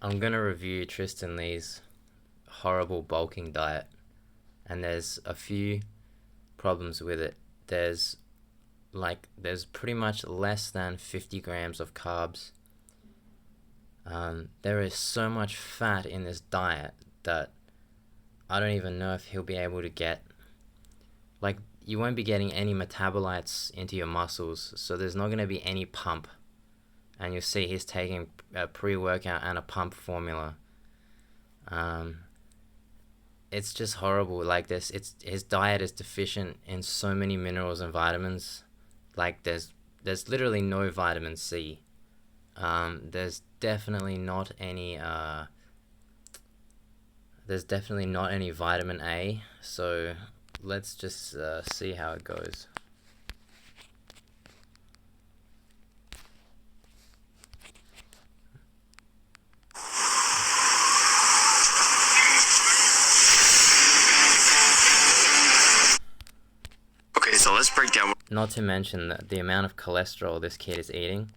I'm gonna review Tristan Lee's horrible bulking diet, and there's a few problems with it. There's pretty much less than 50 grams of carbs. There is so much fat in this diet that I don't even know if he'll be able to get, like, you won't be getting any metabolites into your muscles, so there's not going to be any pump. And you'll see he's taking a pre-workout and a pump formula. It's just horrible. Like this, his diet is deficient in so many minerals and vitamins. Like there's literally no vitamin C. There's definitely not any vitamin A. So let's just see how it goes. So let's break down. Not to mention that the amount of cholesterol this kid is eating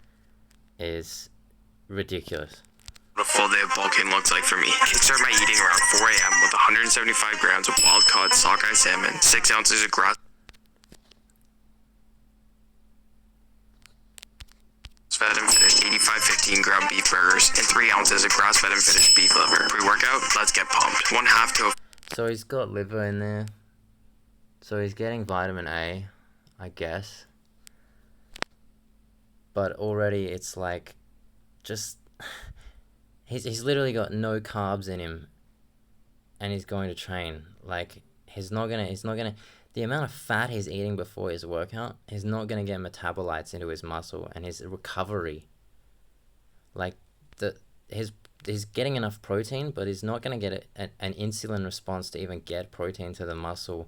is ridiculous. What a full day of bulking looks like for me. I start my eating around 4 a.m. with 175 grams of wild-caught sockeye salmon, 6 ounces of grass-fed and finished 85-15 ground beef burgers, and 3 ounces of grass-fed and finished beef liver. Pre-workout, let's get pumped. 1/2 to a... So he's got liver in there. So he's getting vitamin A, I guess. But already it's like, just, he's literally got no carbs in him, and he's going to train. Like, he's not gonna, the amount of fat he's eating before his workout, he's not gonna get metabolites into his muscle and his recovery. Like, he's getting enough protein, but he's not gonna get an insulin response to even get protein to the muscle.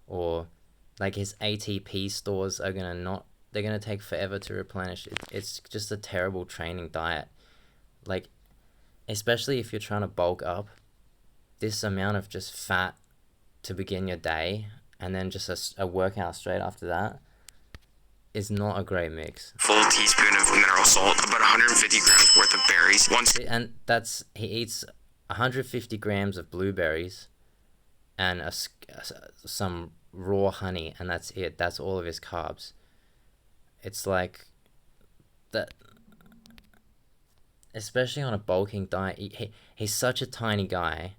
Or like his ATP stores they're gonna take forever to replenish. It's just a terrible training diet. Like, especially if you're trying to bulk up, this amount of just fat to begin your day and then just a workout straight after that is not a great mix. Full teaspoon of mineral salt, about 150 grams worth of berries. And he eats 150 grams of blueberries and some raw honey, and that's it. That's all of his carbs. It's like that, especially on a bulking diet. He's such a tiny guy.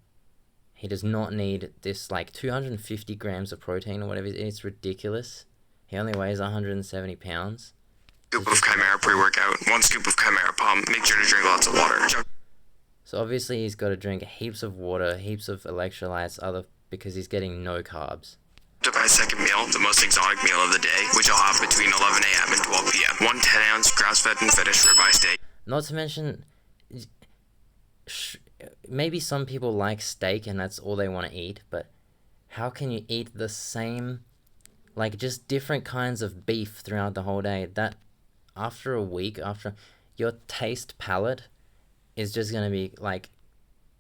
He does not need this, like, 250 grams of protein or whatever. It's ridiculous. He only weighs 170 pounds. Scoop of Chimera pre-workout, 1 scoop of Chimera pump. Make sure to drink lots of water. So obviously he's got to drink heaps of water, heaps of electrolytes, because he's getting no carbs. To my second meal, the most exotic meal of the day, which I'll have between 11 a.m. and 12 p.m. 1 10-ounce grass-fed and finished ribeye steak. Not to mention, maybe some people like steak and that's all they want to eat, but how can you eat the same, like, just different kinds of beef throughout the whole day? That, after a week, after your taste palate is just going to be like,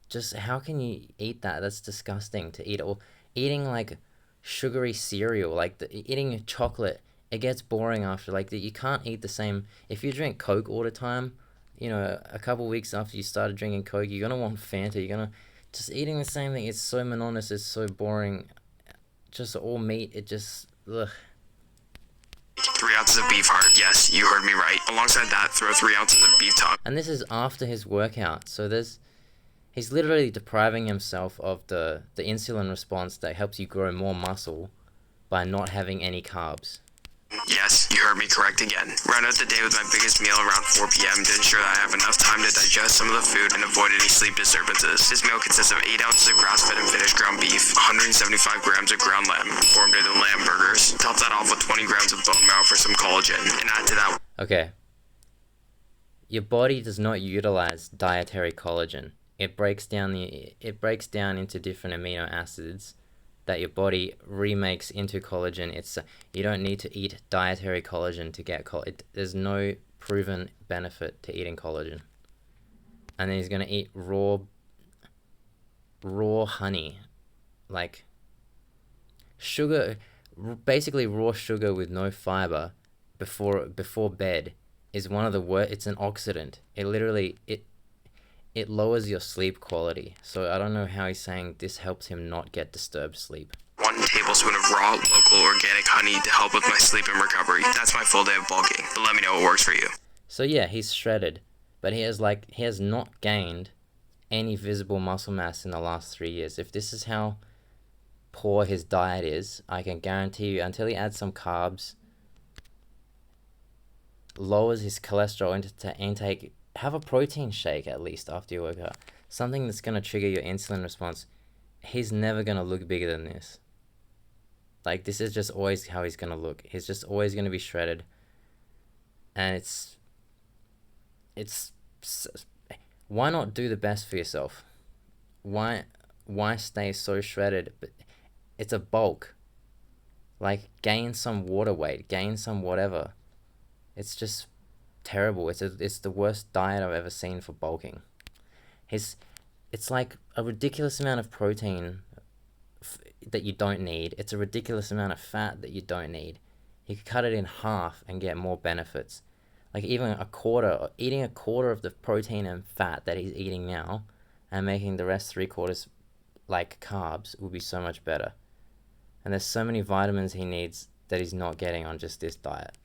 just how can you eat that? That's disgusting to eat. Or eating like sugary cereal, like eating chocolate, it gets boring after. Like, you can't eat the same. If you drink Coke all the time, a couple weeks after you started drinking Coke, you're gonna want Fanta. You're gonna just eating the same thing. It's so monotonous. It's so boring. Just all meat. It just ugh. 3 ounces of beef heart. Yes, you heard me right. Alongside that, throw 3 ounces of beef tongue. And this is after his workout. So he's literally depriving himself of the insulin response that helps you grow more muscle by not having any carbs. Yes, you heard me correct again. Round out the day with my biggest meal around 4 p.m. to ensure that I have enough time to digest some of the food and avoid any sleep disturbances. This meal consists of 8 ounces of grass-fed and finished ground beef, 175 grams of ground lamb, formed into lamb burgers. Top that off with 20 grams of bone marrow for some collagen, and add to that... Okay. Your body does not utilize dietary collagen. It breaks down into different amino acids that your body remakes into collagen. You don't need to eat dietary collagen to get collagen. There's no proven benefit to eating collagen. And then he's gonna eat raw honey, like sugar, basically raw sugar with no fiber before bed is one of the worst. It's an oxidant. It literally it lowers your sleep quality. So I don't know how he's saying this helps him not get disturbed sleep. 1 tablespoon of raw, local, organic honey to help with my sleep and recovery. That's my full day of bulking. But let me know what works for you. So yeah, he's shredded, but he has not gained any visible muscle mass in the last 3 years. If this is how poor his diet is, I can guarantee you, until he adds some carbs, lowers his cholesterol intake, have a protein shake at least after your workout. Something that's going to trigger your insulin response. He's never going to look bigger than this. Like, this is just always how he's going to look. He's just always going to be shredded. And it's why not do the best for yourself? Why stay so shredded? But it's a bulk. Like, gain some water weight, gain some whatever. It's just terrible. It's the worst diet I've ever seen for bulking. It's like a ridiculous amount of protein that you don't need. It's a ridiculous amount of fat that you don't need. You could cut it in half and get more benefits. Like even eating a quarter of the protein and fat that he's eating now, and making the rest 3/4 like carbs would be so much better. And there's so many vitamins he needs that he's not getting on just this diet.